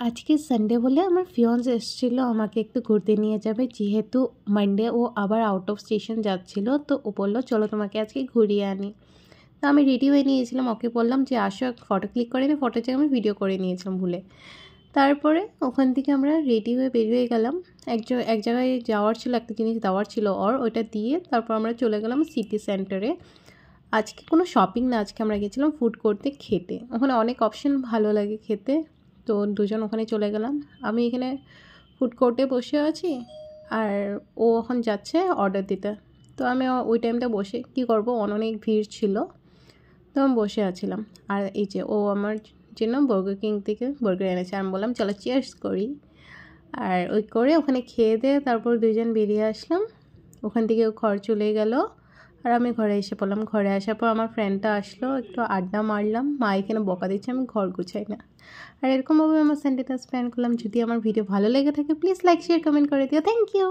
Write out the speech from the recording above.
আজকে সানডে বলে আমার ফিয়ন্স এসেছিলো আমাকে একটু ঘুরতে নিয়ে যাবে, যেহেতু মানডে ও আবার আউট অফ স্টেশন যাচ্ছিলো। তো ও বললো চলো তোমাকে আজকে ঘুরিয়ে আনি। তো আমি রেডি হয়ে নিয়েছিলাম, ওকে বললাম যে আসো ফটো ক্লিক করে নিই। ফটো চেয়ে আমি ভিডিও করে নিয়েছিলাম ভুলে। তারপরে ওখান থেকে আমরা রেডি হয়ে বেরিয়ে গেলাম। এক জায়গায় যাওয়ার ছিল, একটা জিনিস দেওয়ার ছিল ওইটা দিয়ে তারপর আমরা চলে গেলাম সিটি সেন্টারে। আজকে কোনো শপিং না, আজকে আমরা গেছিলাম ফুড কোর্টে খেতে। ওখানে অনেক অপশন ভালো লাগে খেতে। তো দুজন ওখানে চলে গেলাম। আমি এখানে ফুড কোর্টে বসে আছি আর ও এখন যাচ্ছে অর্ডার দিতে। তো আমি ওই টাইমটা বসে কী করবো, অনেক ভিড় ছিল, তো আমি বসে আছিলাম। আর এই যে ও আমার জন্য বার্গার কিং থেকে বার্গার এনেছে। আমি বললাম চলো চিয়ার্স করি। আর ওই করে ওখানে খেয়ে দিয়ে তারপর দুজন বেরিয়ে আসলাম। ওখান থেকে ও ঘর চলে গেল আর আমি ঘরে এসে পড়লাম। ঘরে আসার পর আমার ফ্রেন্ডটা আসলো, একটু আড্ডা মারলাম। মা এখানে বকা দিচ্ছে আমি ঘর গুছাই না। আর এরকমভাবে আমার সানডেটা স্পেন্ড করলাম। যদি আমার ভিডিও ভালো লেগে থাকে প্লিজ লাইক শেয়ার কমেন্ট করে দিও। Thank you.